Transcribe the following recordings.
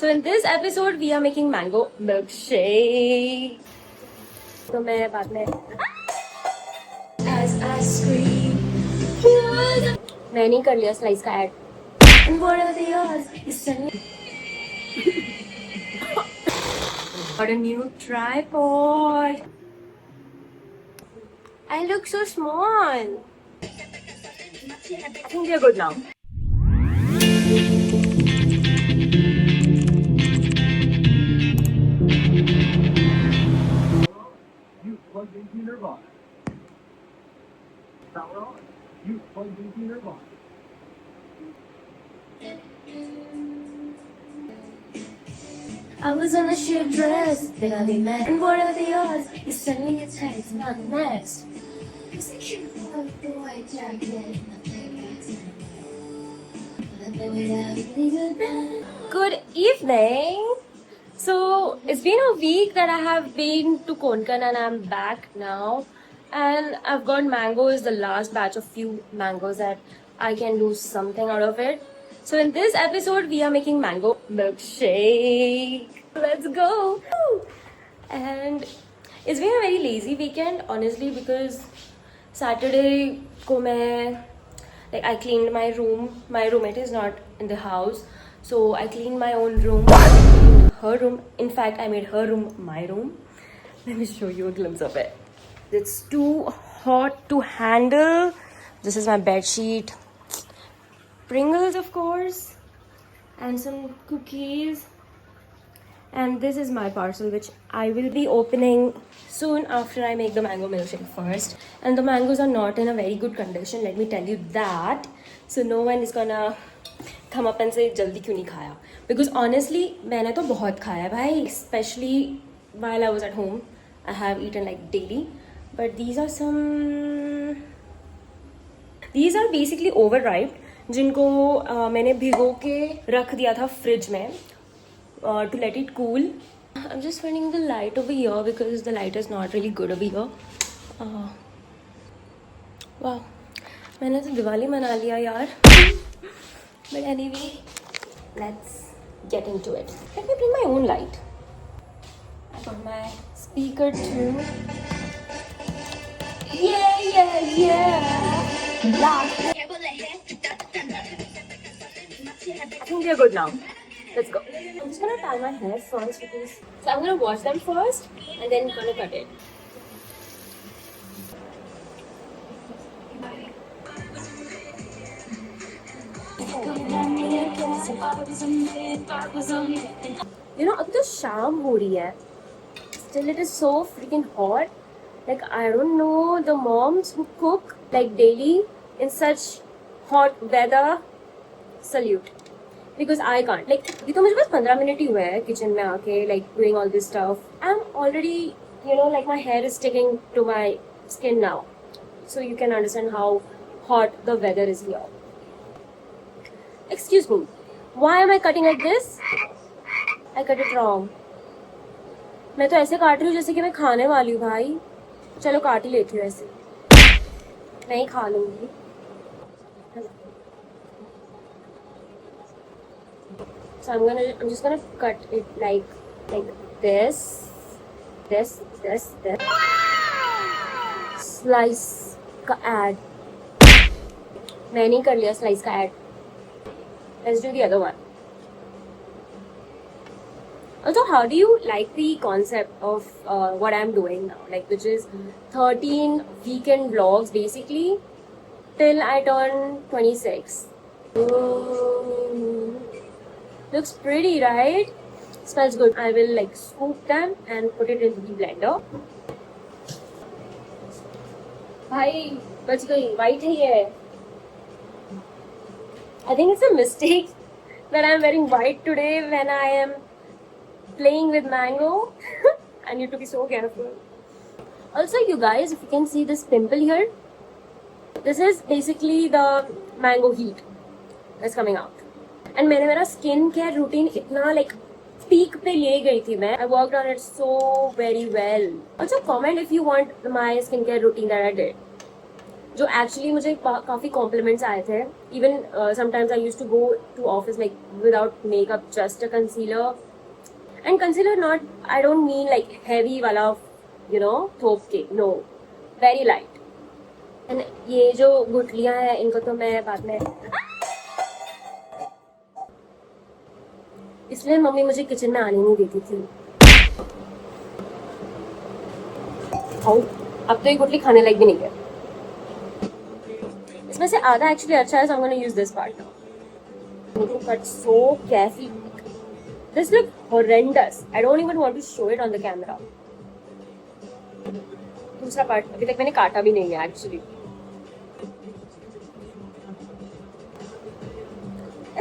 So in this episode we are making mango milkshake. तो मैं बाद में As I scream, मैंने कर लिया स्लाइस का add. And what are the odds? Got a new tripod. I look so small. I think we are good now. You plugged into your box. Power on. You plugged into your box. I was on a ship dress, then I met. And what are the odds? You sent me a text, not next. It's a cute little boy jacket. Good evening. So it's been a week that I have been to Konkan and I'm back now. And I've got mangoes, the last batch of few mangoes that I can do something out of it. So in this episode, we are making mango milkshake. Let's go. And it's been a very lazy weekend, honestly, because Saturday ko main, like I cleaned my room. My roommate is not in the house, so I cleaned my own room. I cleaned her room. In fact, I made her room my room. Let me show you a glimpse of it. It's too hot to handle. This is my bed sheet. Pringles, of course, and some cookies. And this is my parcel, which I will be opening soon after I make the mango milkshake first. And the mangoes are not in a very good condition, let me tell you that. So no one is gonna come up and say jaldi क्यों नहीं खाया? Because honestly, मैंने तो बहुत खाया है भाई. Especially while I was at home, I have eaten like daily. But these are basically overripe, जिनको मैंने भिगो के रख दिया था फ्रिज में to let it cool. I'm just turning the light over here because the light is not really good over here. Wow, मैंने तो दिवाली मना लिया यार. But anyway, let's get into it. Let me bring my own light. I got my speaker too. Yeah. Laugh. I think we are good now. Let's go. I'm just gonna tie my hair first because so I'm gonna wash them first and then gonna cut it. You know, अब तो शाम हो रही है. Still it is so freaking hot. Like I don't know the moms who cook like daily in such hot weather. Salute. Because I can't. Like, ये तो मुझे बस 15 मिनट ही हुए हैं किचन में आके like doing all this stuff. I'm already, like my hair is sticking to my skin now. So you can understand how hot the weather is here. Excuse me. Why am I cutting like this? I cut it wrong. मैं तो ऐसे काट रही हूँ जैसे कि मैं खाने वाली हूँ भाई. चलो काट ही लेती हूँ ऐसे. मैं ही खा लूँगी. So I'm just gonna cut it like this. Slice का add. मैंने कर लिया slice का add. Let's do the other one. Also, how do you like the concept of what I'm doing now? Like, which is 13 weekend vlogs basically till I turn 26. Looks pretty, right? Smells good. I will like scoop them and put it into the blender. भाई बच गई. White है ये. I think it's a mistake that I'm wearing white today when I am playing with mango. I need to be so careful. Also, you guys, if you can see this pimple here, this is basically the mango heat that's coming out. And मैंने मेरा skin care routine इतना like peak पे ले गई थी मैं. I worked on it so very well. Also comment if you want my skin care routine that I did. जो actually मुझे काफ़ी कॉम्प्लीमेंट्स आए थे. Even sometimes I use to go to office like without makeup, just a concealer. And concealer not, I don't mean like heavy वाला, you know, थोप के. No, very light. And ये जो गुठलियाँ हैं इनको तो मैं बाद में, इसलिए मम्मी मुझे किचन में आने नहीं देती थी. अब तो ये गुठली खाने लायक भी नहीं है. इसमें से आधा एक्चुअली अच्छा है, so I'm going to use this part now. But so carefully. This look horrendous. I don't even want to show it on the camera. दूसरा पार्ट अभी तक मैंने काटा भी नहीं है actually.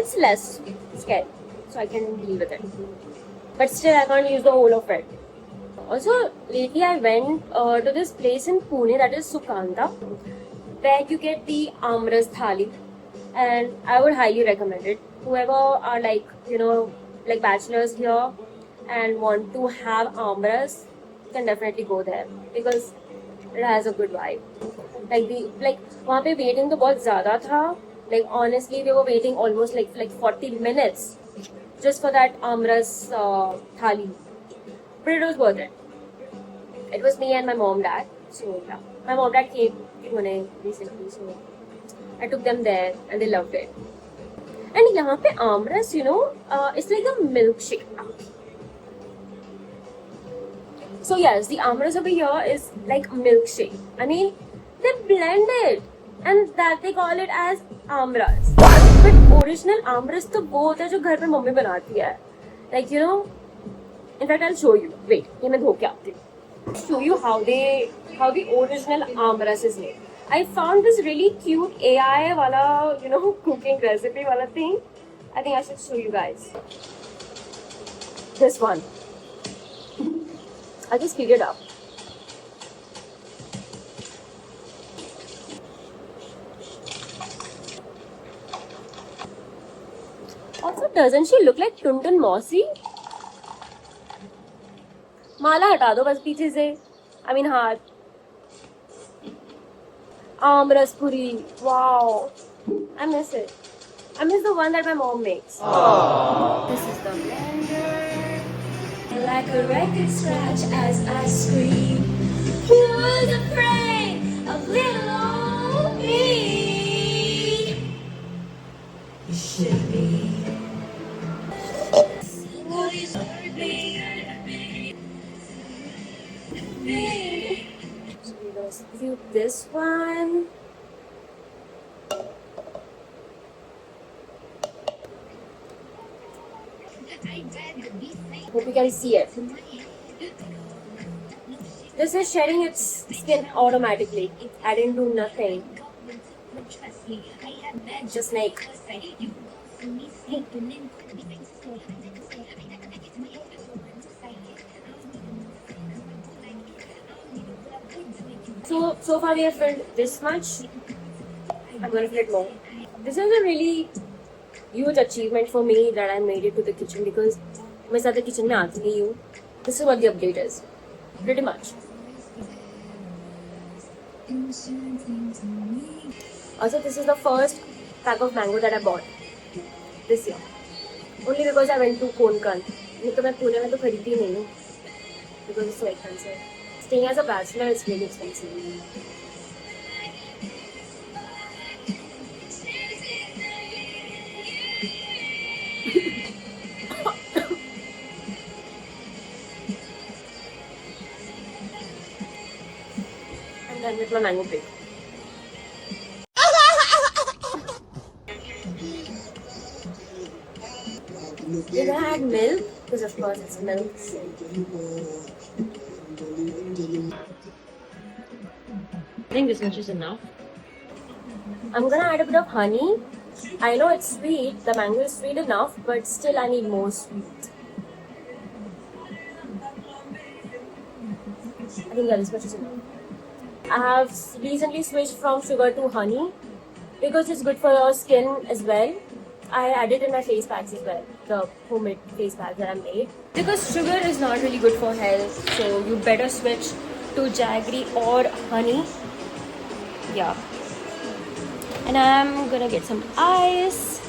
It's less scary, so I can deal with it. But still, I can't use the whole of it. Also, lately I went to this place in Pune that is Sukanta, where you get the Amras Thali, and I would highly recommend it. Whoever are like, you know, like bachelors here and want to have Amras can definitely go there because it has a good vibe. Like वहाँ पे waiting तो बहुत ज़्यादा था. Like honestly, we were waiting almost like 40 minutes just for that Amras thali. But it was worth it. It was me and my mom, dad. So yeah, my mom, dad came in Pune recently, so I took them there and they loved it. And यहाँ पे Amras, you know, it's like a milkshake. So yes, the Amras over here is like milkshake. I mean, they blend it and that they call it as Amras. But original Amras तो वो होता है जो घर पे mummy बनाती है. Like, you know, in fact I'll show you. Wait, ये मैं धो के आती हूँ. Show you how the original Amras is made. I found this really cute AI wala, you know, cooking recipe wala thing. I think I should show you guys. This one. I just figured it out. Also, doesn't she look like Tuntun Mossy? माला हटा दो बस पीछे से. I mean हाथ. Amras puri. Wow. I miss it. I miss the one that my mom makes. This is the blender. Like a record scratch as I scream. Who was afraid of little old me? You should be. So we will do this one. Hope you can see it. This is shedding its skin automatically. I didn't do nothing. Just like. So far we have filled this much. I'm going to fill it more. This is a really huge achievement for me that I made it to the kitchen because मैं ज़्यादा kitchen में आती नहीं हूँ. This is what the update is. Pretty much. Also, this is the first pack of mango that I bought this year. Only because I went to Konkan. नहीं तो मैं पुणे में तो खरीदती नहीं हूँ because it's so expensive. Staying as a bachelor is really expensive. I'm done with my mango break. You're gonna add milk? Because of course it's milk. I think this much is enough. I'm gonna add a bit of honey. I know it's sweet, the mango is sweet enough, but still I need more sweet. I think this much is enough. I have recently switched from sugar to honey because it's good for your skin as well. I added in my face packs as well, the homemade face packs that I made. Because sugar is not really good for health, so you better switch to jaggery or honey. Yeah. And I'm gonna get some ice.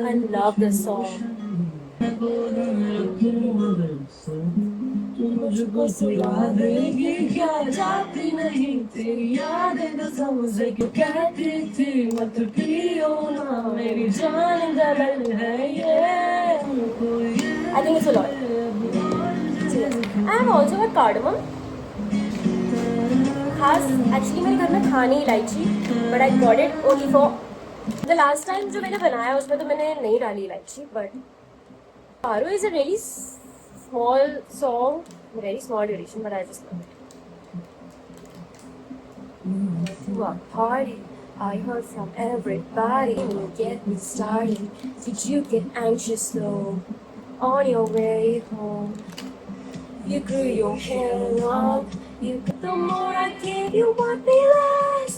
I love this song. मुझको सिला देगी क्या जाती नहीं तेरी यादें तो समझे क्यों कहती थी मत पियो ना मेरी जान दलल है ये I think it's a lot. I have also got cardamom. खास एक्चुअली मेरे घर में था नहीं इलायची, but I got it only for the last time जो मैंने बनाया उसमें तो मैंने नहीं डाली इलायची. But Paro is a really small song, very small duration, but I just love it. To a party, I heard from everybody. When you get me started, did you get anxious though? On your way home, you grew your hair long. The more I give, you want me less.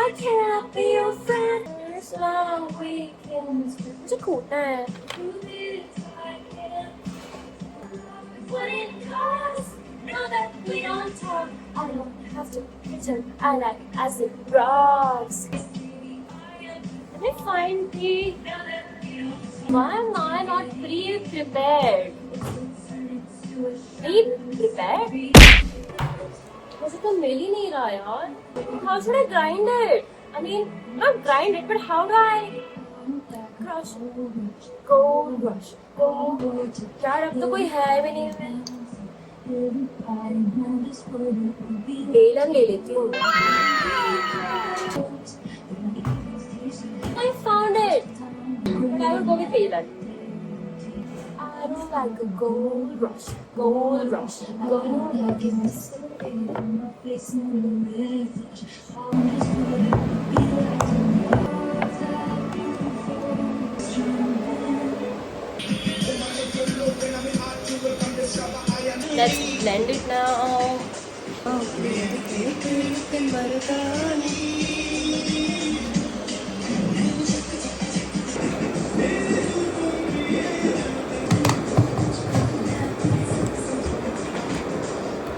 I cannot be your friend. This long weekends, मुझे खोटा है. What it costs, now that we don't talk, I don't have to pretend I like acid rocks. Let me find the. Why am I not pre-prepared? Pre-prepared? मुझे तो मिल ही नहीं रहा यार. How should I grind it? I mean, not grind it, but how do I crush? Gold rush, gold rush. यार अब तो कोई है भी नहीं. बेलन ले लेती हूँ. I found it. But I will go with बेलन. I don't like a gold rush, gold rush, gold Let's blend it now.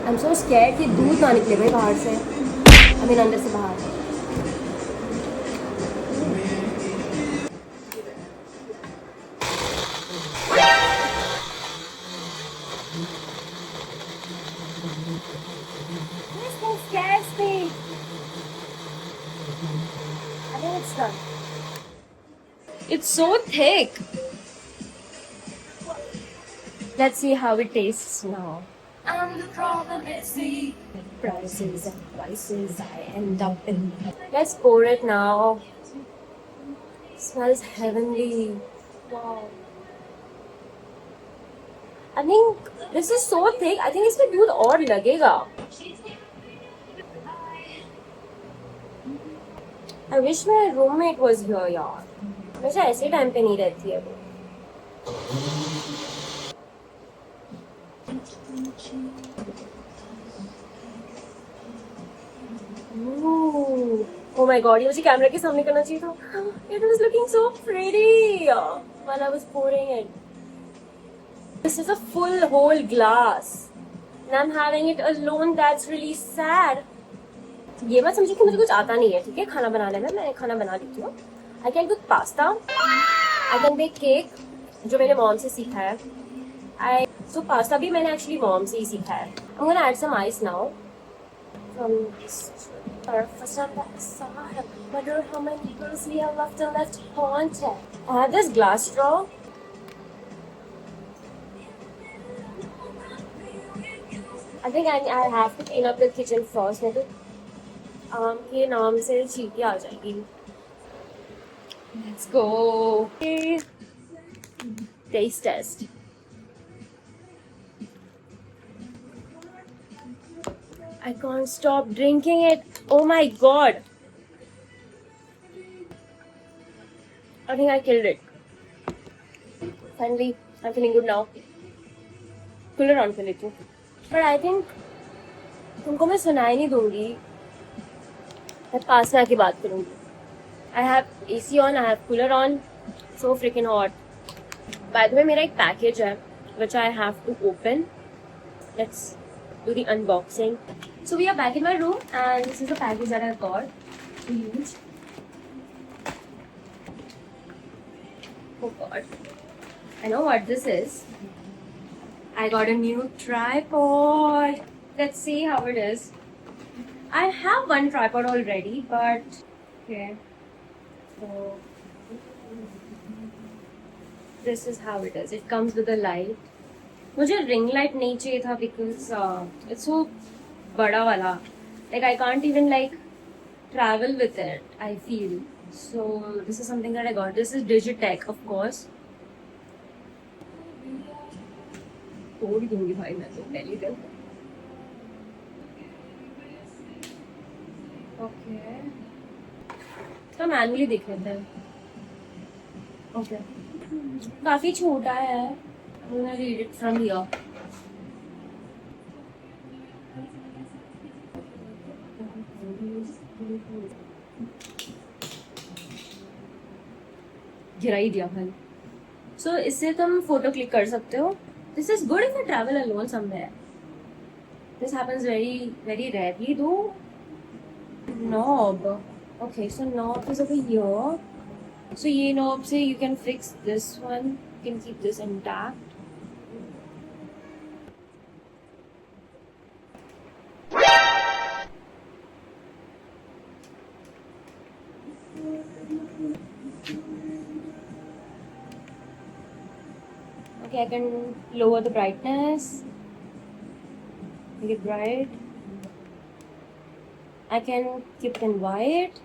I'm so scared कि दूध ना निकले भाई बाहर से. I mean अंदर से बाहर. This thing scares me. I think it's done. It's so thick. Let's see how it tastes now. I'm the problem, it's the prices and prices I end up in. Let's pour it now. Smells heavenly. Wow. I think this is so thick. I think इसमें दूध और लगेगा. I wish my roommate was here यार. हमेशा ऐसे time पे नहीं रहती है वो. Ooh. Oh my god, ये मुझे कैमरा के सामने करना चाहिए था. It was looking so pretty while I was pouring it. This is a full whole glass and I'm having it alone. That's really sad. ये मत समझिए कि मुझे कुछ आता नहीं है. ठीक है, खाना बनाने में मैं खाना बना लेती हूँ. I can cook pasta. I can bake cake, जो मैंने मॉम से सीखा है. So pasta भी मैंने actually मॉम से ही सीखा है. I'm gonna add some ice now. From this first on that side. Wonder how many girls we have left haunted. I have this glass straw. I think I have to clean up the kitchen first. नहीं तो आम के नाम से चींटी आ जाएगी. Let's go. Taste test. I can't stop drinking it. Oh my god. I think I killed it. Finally, I'm feeling good now. Cooler on for little. But I think तुमको मैं सुनाई नहीं दूंगी मैं पास में आके बात करूंगी. I have AC on, I have cooler on. So freaking hot. By the way, मेरा एक package है which I have to open. Let's do the unboxing. So we are back in my room and this is the package that I got to use. Oh god. I know what this is. I got a new tripod. Let's see how it is. I have one tripod already, but okay. So this is how it is. It comes with a light. मुझे ring light नहीं चाहिए था because it's so बड़ा वाला. Like I can't even like travel with it. I feel so. This is something that I got. This is Digitech, of course. तोड़ दूंगी भाई मैं तो पहली दिन. Okay. इसका मैनुअली देख लेते हैं. Okay. काफी छोटा है. I'm gonna read it from here. गिरा ही दिया भाई. So इससे तुम फोटो क्लिक कर सकते हो. This is good if you travel alone somewhere. This happens very, very rarely though. Knob. Okay, so knob is over here. So ये knob से you can fix this one. You can keep this intact. Okay, I can lower the brightness. Make it bright. I can keep it in white.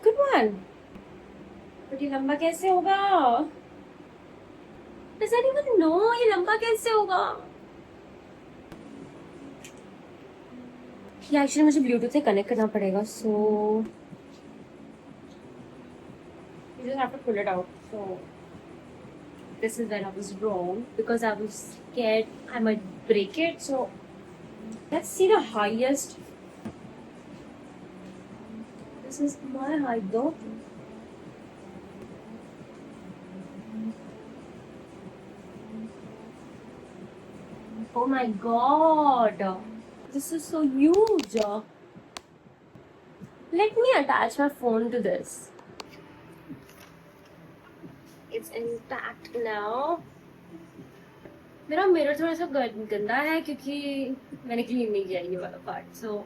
Good one. But ये लंबा कैसे होगा? Does anyone know ये लंबा कैसे होगा? ये actually मुझे ब्लूटूथ से कनेक्ट करना पड़ेगा. So you just have to pull it out. So this is where I was wrong because I was scared I might break it. So let's see the highest. This is my height though. Oh my god. This is so huge. Let me attach my phone to this. It's intact now. मेरा mirror थोड़ा सा गंदा है क्योंकि मैंने clean नहीं किया ये वाला part. So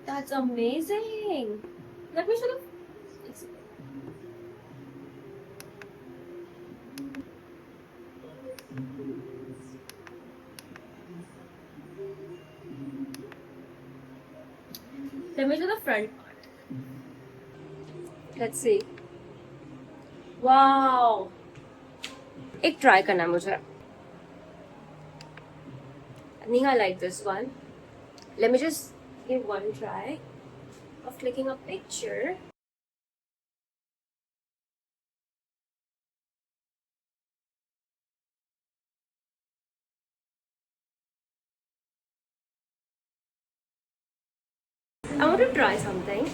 that's amazing. Let me show you. Let me show the front part. Let's see. Wow. एक try करना है मुझे. I think I like this one. Let me just give one try of clicking a picture. I want to try something.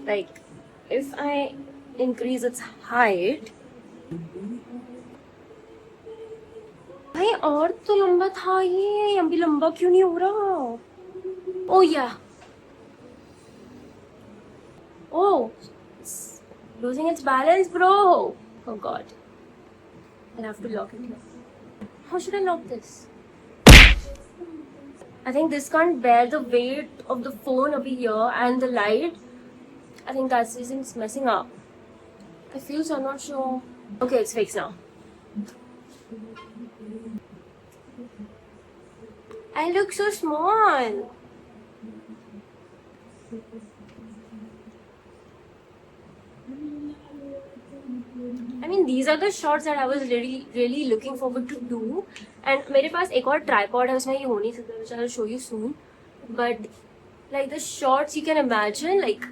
Like, if I increase its height. भाई और तो लंबा था ये अभी लंबा क्यों नहीं हो रहा? Oh yeah. Oh, it's losing its balance, bro. Oh god. I'll have to lock it here. How should I lock this? I think this can't bear the weight of the phone over here and the light. I think that's the reason it's messing up. I feel so, I'm not sure. Okay, it's fixed now. I look so small. I mean, these are the shots that I was really looking forward to do. And मेरे पास एक और tripod है उसमें ये हो नहीं सकता, which I'll show you soon. But like the shots you can imagine, like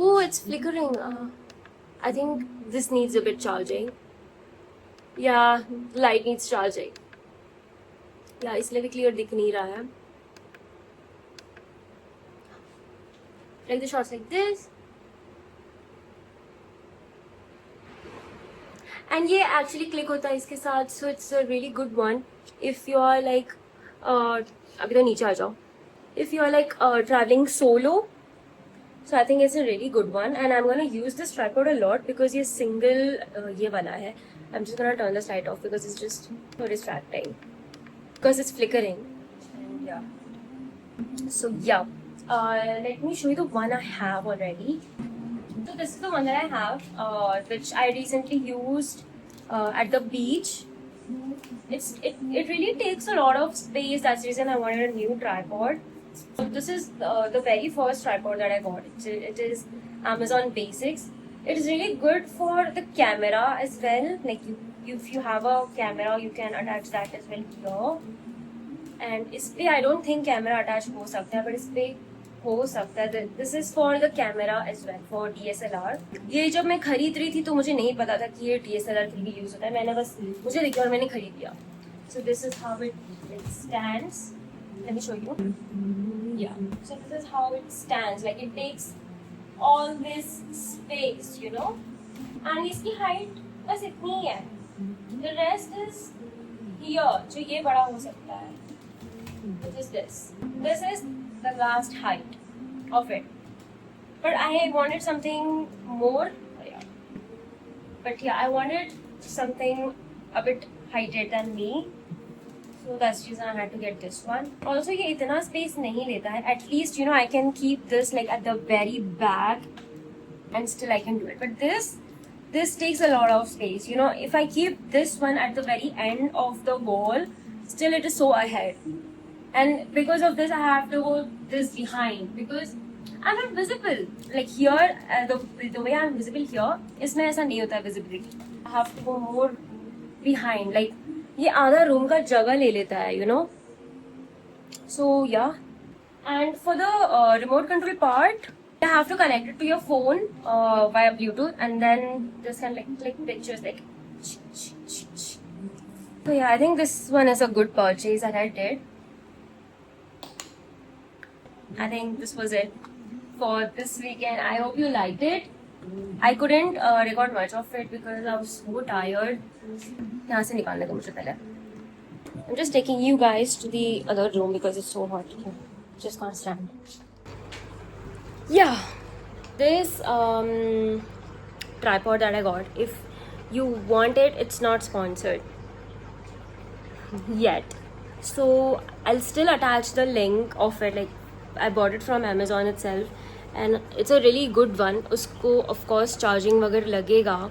Oh, it's flickering. I think this needs a bit charging. Yeah, light needs charging. Yeah, इसलिए भी clear दिख नहीं रहा है. Like the shots like this. And ये actually click होता है इसके साथ, so it's a really good one. If you are like, अभी तो नीचे आ जाओ. If you are like traveling solo, so I think it's a really good one. And I'm gonna use this tripod a lot because ये single ये वाला है. I'm just gonna turn this light off because it's just so distracting. Because it's flickering. And yeah. So yeah. Let me show you the one I have already. So this is the one that I have, which I recently used at the beach. It really takes a lot of space. That's the reason I wanted a new tripod. So this is the very first tripod that I got. It is Amazon Basics. It is really good for the camera as well. Like if you have a camera, you can attach that as well here. And इसपे I don't think camera attach हो सकता है, but इसपे हो सकता है. This is for the camera as well, for DSLR. ये जब मैं खरीद रही थी तो मुझे नहीं पता था कि ये DSLR के लिए यूज होता है. मैंने बस मुझे दिखा और मैंने खरीद लिया. So this is how it stands. Let me show you. Yeah. So this is how it stands. Like it takes all this space, you know. And इसकी height बस इतनी ही है. The rest is here. जो ये बड़ा हो सकता है. Which is this. This is the last height of it. But I wanted something more. Yeah. But yeah, I wanted something a bit heighted than me. So that's the reason I had to get this one. Also, ये इतना space नहीं लेता है. At least, you know, I can keep this like at the very back and still I can do it. But this takes a lot of space. You know, if I keep this one at the very end of the wall, still it is so ahead. And because of this, I have to go this behind because I'm not visible. Like here, the way I'm visible here, इसमें ऐसा नहीं होता है visibility. I have to go more behind. Like ये आधा room का जगह ले लेता है, you know. So yeah. And for the remote control part, you have to connect it to your phone via Bluetooth, and then just can like click pictures like. So yeah, I think this one is a good purchase that I did. I think this was it for this weekend. I hope you liked it. I couldn't record much of it because I was so tired. यहाँ से निकालने को मुझे पहले. I'm just taking you guys to the other room because it's so hot here. Just can't stand. Yeah, this tripod that I got. If you want it, it's not sponsored yet. So I'll still attach the link of it. Like I bought it from Amazon itself, and it's a really good one. Usko of course charging वगैरह लगेगा,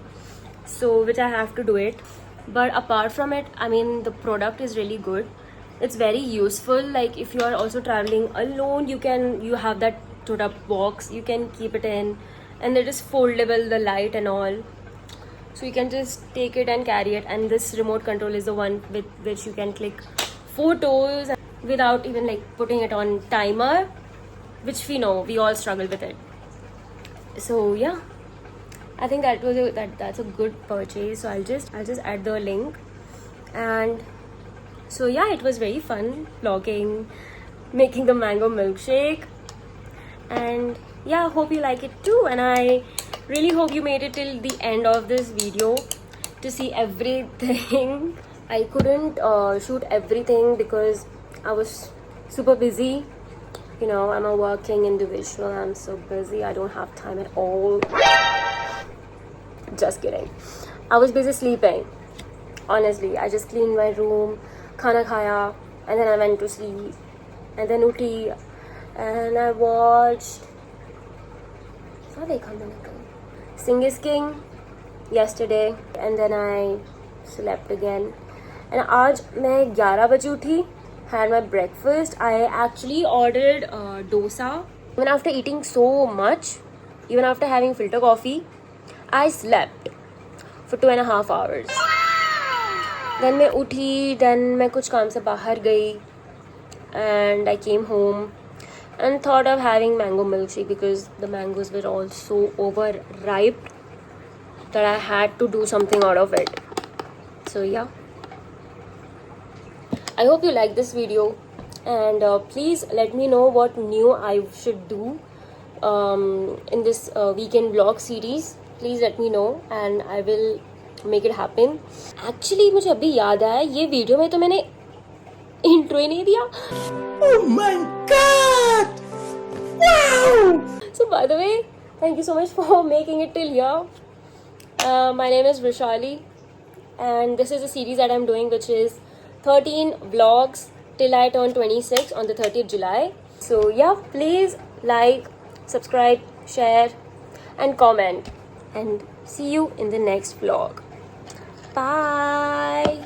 so which I have to do it. But apart from it, I mean the product is really good. It's very useful. Like if you are also traveling alone, you have that छोटा box. You can keep it in, and it is foldable, the light and all. So you can just take it and carry it. And this remote control is the one with which you can click photos without even like putting it on timer, which we know we all struggle with it. So yeah, I think that's a good purchase. So I'll just add the link. And so yeah, it was very fun vlogging, making the mango milkshake. And yeah, hope you like it too. And I really hope you made it till the end of this video to see everything. I couldn't shoot everything because I was super busy. You know, I'm a working individual. I'm so busy. I don't have time at all. Just kidding. I was busy sleeping. Honestly, I just cleaned my room, khana khaya, and then I went to sleep. And then uthi, and I watched Sing is King yesterday, and then I slept again. And आज मैं 11 बजे उठी, had my breakfast. I actually ordered dosa. Even after eating so much, even after having filter coffee, I slept for 2.5 hours. Then मैं उठी, then मैं कुछ काम से बाहर गई, and I came home. and thought of having mango milkshake because the mangoes were all so overripe that I had to do something out of it. So yeah, I hope you like this video, and please let me know what new I should do in this weekend vlog series. Please let me know and I will make it happen. Actually मुझे अभी याद आया, ये video में तो मैंने intro ही नहीं दिया. Oh my god! Wow! So by the way, thank you so much for making it till here. My name is Vrishali, and this is a series that I'm doing, which is 13 vlogs till I turn 26 on the 30th July. So yeah, please like, subscribe, share, and comment. And see you in the next vlog. Bye.